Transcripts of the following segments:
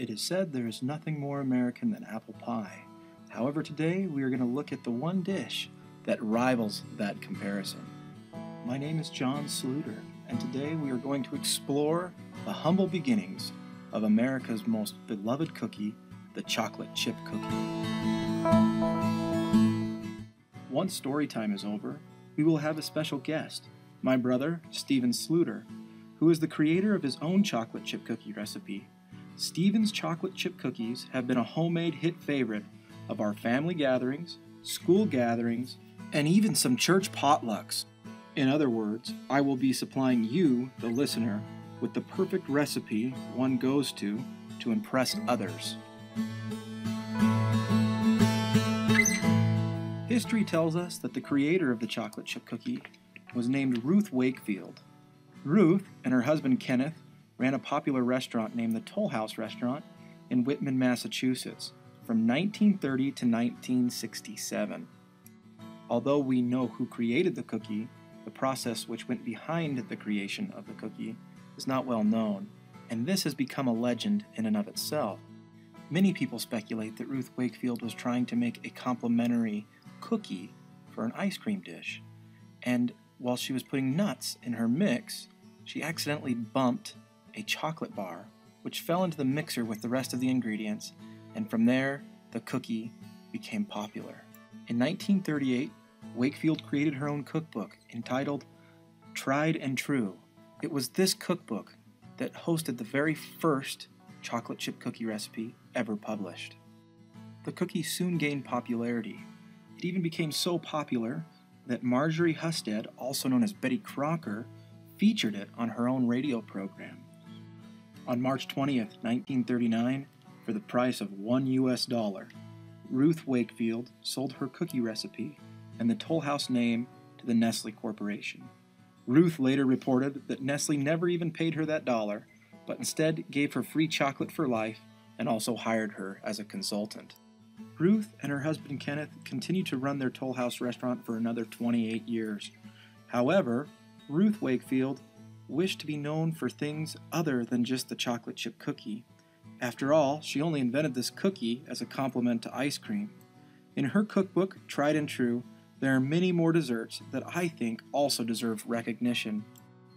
It is said there is nothing more American than apple pie. However, today we are going to look at the one dish that rivals that comparison. My name is John Sluder, and today we are going to explore the humble beginnings of America's most beloved cookie, the chocolate chip cookie. Once story time is over, we will have a special guest, my brother, Steven Sluder, who is the creator of his own chocolate chip cookie recipe. Steven's chocolate chip cookies have been a homemade hit favorite of our family gatherings, school gatherings, and even some church potlucks. In other words, I will be supplying you, the listener, with the perfect recipe one goes to impress others. History tells us that the creator of the chocolate chip cookie was named Ruth Wakefield. Ruth and her husband Kenneth ran a popular restaurant named the Toll House Restaurant in Whitman, Massachusetts from 1930 to 1967. Although we know who created the cookie, the process which went behind the creation of the cookie is not well known, and this has become a legend in and of itself. Many people speculate that Ruth Wakefield was trying to make a complimentary cookie for an ice cream dish, and while she was putting nuts in her mix, she accidentally bumped a chocolate bar, which fell into the mixer with the rest of the ingredients, and from there, the cookie became popular. In 1938, Wakefield created her own cookbook entitled Tried and True. It was this cookbook that hosted the very first chocolate chip cookie recipe ever published. The cookie soon gained popularity. It even became so popular that Marjorie Husted, also known as Betty Crocker, featured it on her own radio program. On March 20th, 1939, for the price of $1, Ruth Wakefield sold her cookie recipe and the Toll House name to the Nestle Corporation. Ruth later reported that Nestle never even paid her that dollar, but instead gave her free chocolate for life and also hired her as a consultant. Ruth and her husband Kenneth continued to run their Toll House restaurant for another 28 years. However, Ruth Wakefield wished to be known for things other than just the chocolate chip cookie. After all, she only invented this cookie as a complement to ice cream. In her cookbook, Tried and True, there are many more desserts that I think also deserve recognition.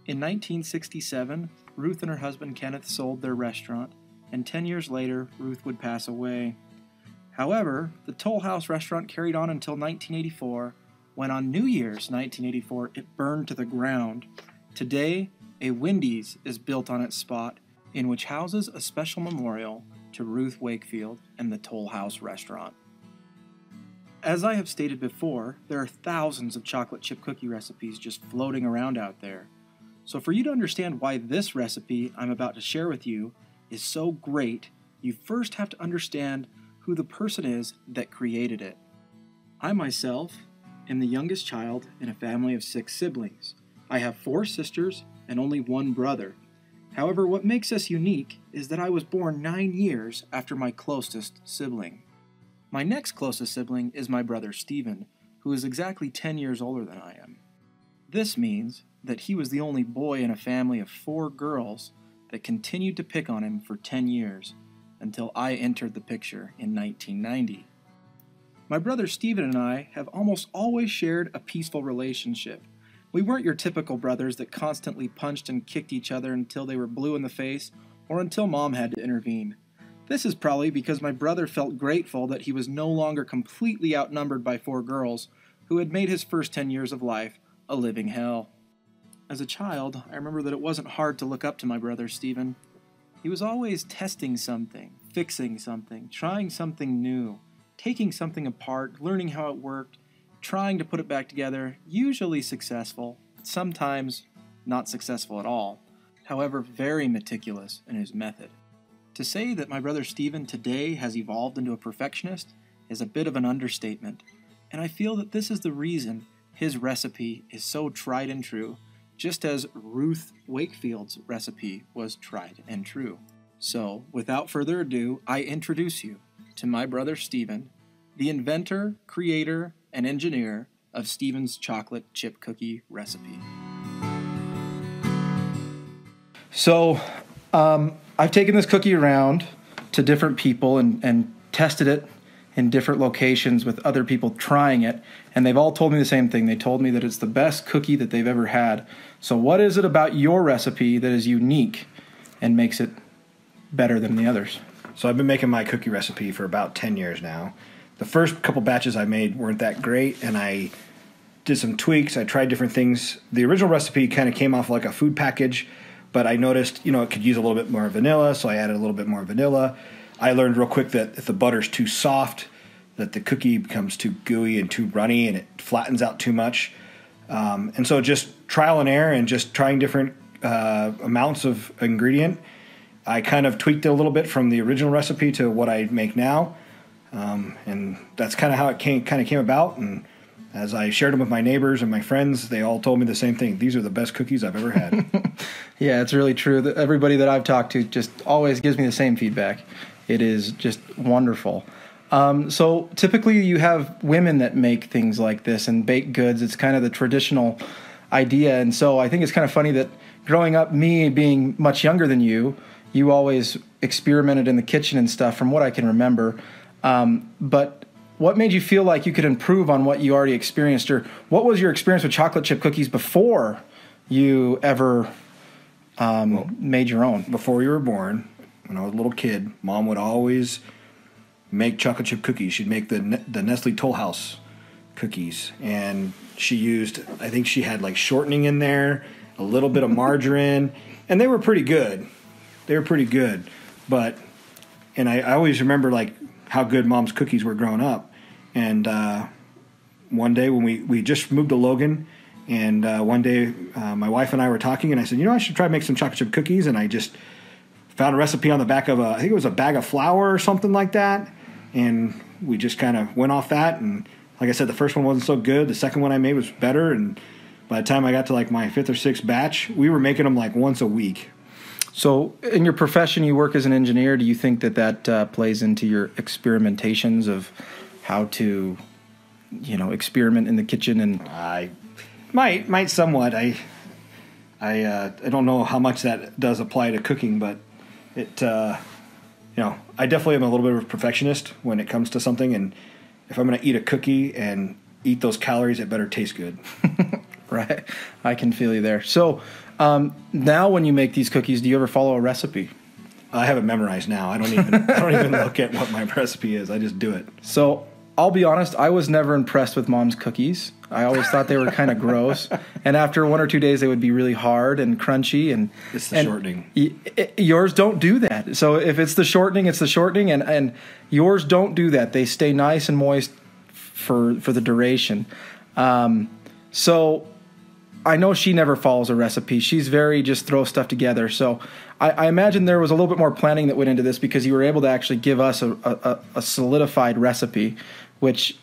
In 1967, Ruth and her husband Kenneth sold their restaurant, and 10 years later, Ruth would pass away. However, the Toll House restaurant carried on until 1984, when on New Year's 1984, it burned to the ground. Today, a Wendy's is built on its spot, in which houses a special memorial to Ruth Wakefield and the Toll House restaurant. As I have stated before, there are thousands of chocolate chip cookie recipes just floating around out there. So for you to understand why this recipe I'm about to share with you is so great, you first have to understand who the person is that created it. I myself am the youngest child in a family of 6 siblings. I have 4 sisters and only 1 brother. However, what makes us unique is that I was born 9 years after my closest sibling. My next closest sibling is my brother Steven, who is exactly 10 years older than I am. This means that he was the only boy in a family of 4 girls that continued to pick on him for 10 years until I entered the picture in 1990. My brother Steven and I have almost always shared a peaceful relationship. We weren't your typical brothers that constantly punched and kicked each other until they were blue in the face or until mom had to intervene. This is probably because my brother felt grateful that he was no longer completely outnumbered by 4 girls who had made his first 10 years of life a living hell. As a child, I remember that it wasn't hard to look up to my brother Steven. He was always testing something, fixing something, trying something new, taking something apart, learning how it worked, trying to put it back together, usually successful, sometimes not successful at all, however very meticulous in his method. To say that my brother Steven today has evolved into a perfectionist is a bit of an understatement, and I feel that this is the reason his recipe is so tried and true, just as Ruth Wakefield's recipe was tried and true. So, without further ado, I introduce you to my brother Steven, the inventor, creator, and engineer of Steven's chocolate chip cookie recipe. So, I've taken this cookie around to different people and tested it in different locations with other people trying it, and they've all told me the same thing. They told me that it's the best cookie that they've ever had. So what is it about your recipe that is unique and makes it better than the others? So I've been making my cookie recipe for about 10 years now. The first couple batches I made weren't that great, and I did some tweaks. I tried different things. The original recipe kind of came off like a food package, but I noticed, it could use a little bit more vanilla, so I added a little bit more vanilla. I learned real quick that if the butter's too soft, that the cookie becomes too gooey and too runny, and it flattens out too much. And so just trial and error and just trying different amounts of ingredient, I kind of tweaked it a little bit from the original recipe to what I make now. And that's kind of how it came about. And as I shared them with my neighbors and my friends, they all told me the same thing. These are the best cookies I've ever had. Yeah, it's really true. Everybody that I've talked to just always gives me the same feedback. It is just wonderful. So typically you have women that make things like this and bake goods. It's kind of the traditional idea. And so I think it's kind of funny that growing up, me being much younger than you always experimented in the kitchen and stuff from what I can remember. But what made you feel like you could improve on what you already experienced? Or what was your experience with chocolate chip cookies before you ever made your own? Before you were born, when I was a little kid, Mom would always make chocolate chip cookies. She'd make the Nestle Toll House cookies. And she used, I think she had like shortening in there, a little bit of margarine, and they were pretty good. But, and I always remember like how good Mom's cookies were growing up. And one day when we just moved to Logan, and one day my wife and I were talking, and I said, I should try to make some chocolate chip cookies. And I just found a recipe on the back of I think it was a bag of flour or something like that. And we just kind of went off that. And like I said, the first one wasn't so good. The second one I made was better. And by the time I got to like my fifth or sixth batch, we were making them like once a week. So in your profession, you work as an engineer. Do you think that plays into your experimentations of how to, experiment in the kitchen? And I might somewhat. I don't know how much that does apply to cooking, but it, I definitely am a little bit of a perfectionist when it comes to something. And if I'm going to eat a cookie and eat those calories, it better taste good. Right. I can feel you there. So now when you make these cookies, do you ever follow a recipe? I have it memorized now. I don't even look at what my recipe is. I just do it. So I'll be honest, I was never impressed with Mom's cookies. I always thought they were kind of gross. And after 1 or 2 days, they would be really hard and crunchy. And it's the shortening. Yours don't do that. So if it's the shortening, it's the shortening. And yours don't do that. They stay nice and moist for the duration. So I know she never follows a recipe. She's very just throw stuff together. So I imagine there was a little bit more planning that went into this because you were able to actually give us a solidified recipe, which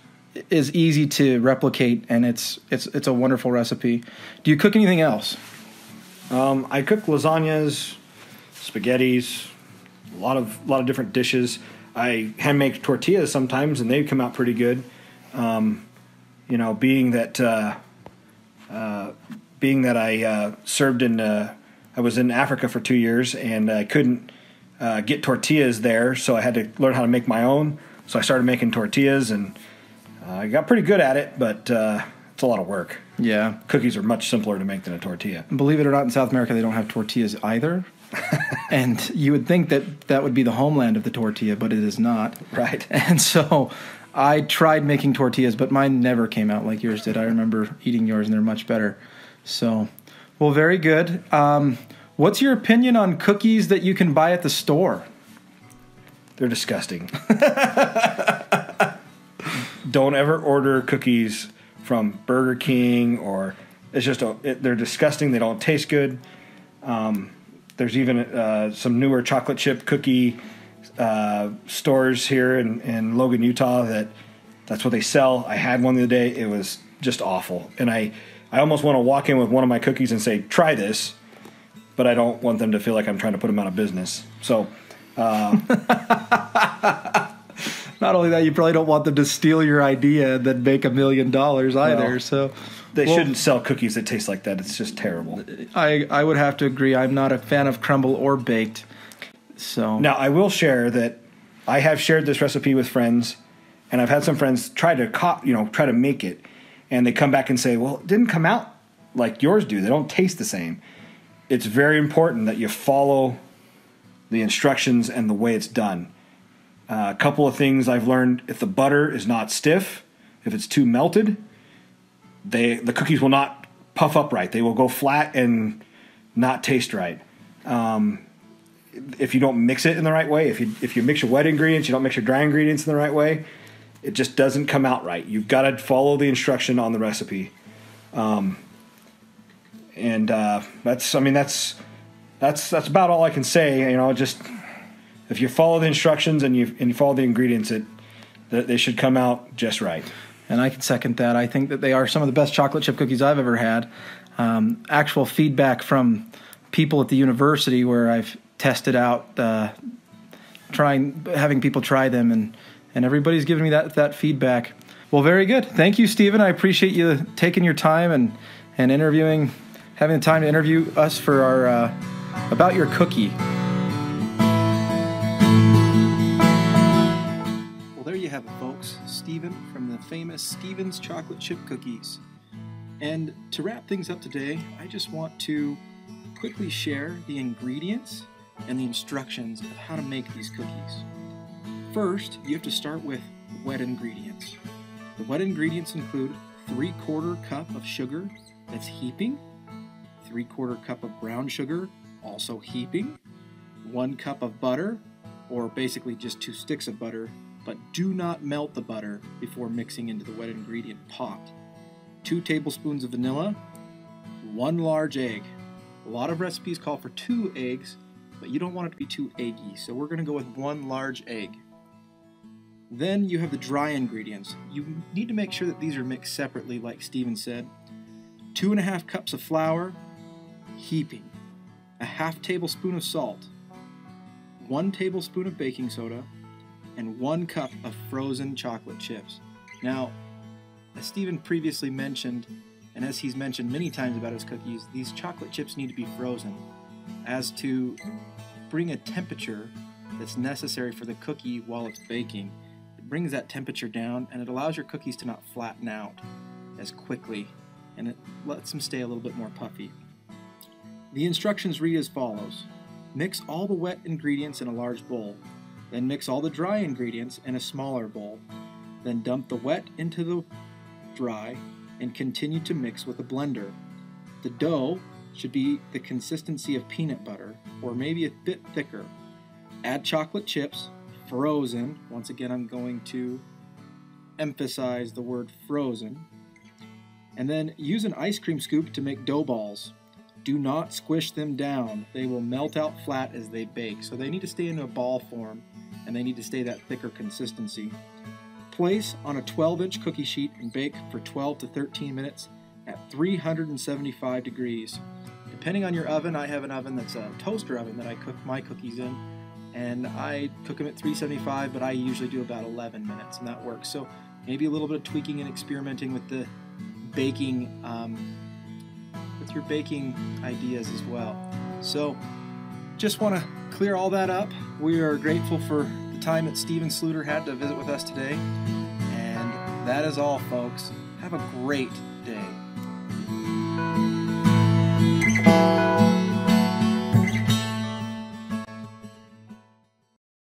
is easy to replicate, and it's a wonderful recipe. Do you cook anything else? I cook lasagnas, spaghettis, a lot of different dishes. I hand make tortillas sometimes, and they come out pretty good. Being that I served I was in Africa for 2 years, and I couldn't get tortillas there, so I had to learn how to make my own. So I started making tortillas, and I got pretty good at it, but it's a lot of work. Yeah. Cookies are much simpler to make than a tortilla. Believe it or not, in South America, they don't have tortillas either. And you would think that would be the homeland of the tortilla, but it is not. Right. And so I tried making tortillas, but mine never came out like yours did. I remember eating yours, and they're much better. So, well, very good. What's your opinion on cookies that you can buy at the store? They're disgusting. Don't ever order cookies from Burger King, or it's just they're disgusting. They don't taste good. There's even some newer chocolate chip cookie stores here in Logan, Utah, that's what they sell. I had one the other day. It was just awful. And I almost want to walk in with one of my cookies and say, try this, but I don't want them to feel like I'm trying to put them out of business. So, not only that, you probably don't want them to steal your idea and then make $1 million either. Well, so they shouldn't sell cookies that taste like that. It's just terrible. I would have to agree. I'm not a fan of crumble or baked. So now I will share that I have shared this recipe with friends, and I've had some friends try to make it, and they come back and say, well, it didn't come out like yours do. They don't taste the same. It's very important that you follow the instructions and the way it's done. A couple of things I've learned: if the butter is not stiff, if it's too melted, the cookies will not puff up right. They will go flat and not taste right. If you don't mix it in the right way, if you mix your wet ingredients, you don't mix your dry ingredients in the right way, it just doesn't come out right. You've got to follow the instruction on the recipe. That's about all I can say. Just if you follow the instructions and you follow the ingredients, they should come out just right. And I can second that. I think that they are some of the best chocolate chip cookies I've ever had. Actual feedback from people at the university where I've tested out, having people try them, and everybody's giving me that feedback. Well, very good. Thank you, Stephen. I appreciate you taking your time and having the time to interview us for our about your cookie. Well, there you have it, folks. Stephen from the famous Stephen's Chocolate Chip Cookies. And to wrap things up today, I just want to quickly share the ingredients and the instructions of how to make these cookies. First, you have to start with wet ingredients. The wet ingredients include 3/4 cup of sugar that's heaping, 3/4 cup of brown sugar, also heaping, 1 cup of butter, or basically just 2 sticks of butter, but do not melt the butter before mixing into the wet ingredient pot. 2 tablespoons of vanilla, 1 large egg. A lot of recipes call for 2 eggs, but you don't want it to be too eggy, so we're going to go with 1 large egg. Then you have the dry ingredients. You need to make sure that these are mixed separately, like Stephen said. 2.5 cups of flour, heaping, a 1/2 tablespoon of salt, 1 tablespoon of baking soda, and 1 cup of frozen chocolate chips. Now, as Stephen previously mentioned, and as he's mentioned many times about his cookies, these chocolate chips need to be frozen as to bring a temperature that's necessary for the cookie while it's baking. It brings that temperature down, and it allows your cookies to not flatten out as quickly, and it lets them stay a little bit more puffy. The instructions read as follows. Mix all the wet ingredients in a large bowl. Then mix all the dry ingredients in a smaller bowl. Then dump the wet into the dry and continue to mix with a blender. The dough should be the consistency of peanut butter, or maybe a bit thicker. Add chocolate chips, frozen. Once again, I'm going to emphasize the word frozen. And then use an ice cream scoop to make dough balls. Do not squish them down. They will melt out flat as they bake. So they need to stay in a ball form, and they need to stay that thicker consistency. Place on a 12-inch cookie sheet and bake for 12 to 13 minutes at 375 degrees. Depending on your oven, I have an oven that's a toaster oven that I cook my cookies in, and I cook them at 375, but I usually do about 11 minutes, and that works. So maybe a little bit of tweaking and experimenting with the baking, with your baking ideas as well. So just want to clear all that up. We are grateful for the time that Stephen Sluder had to visit with us today. And that is all, folks. Have a great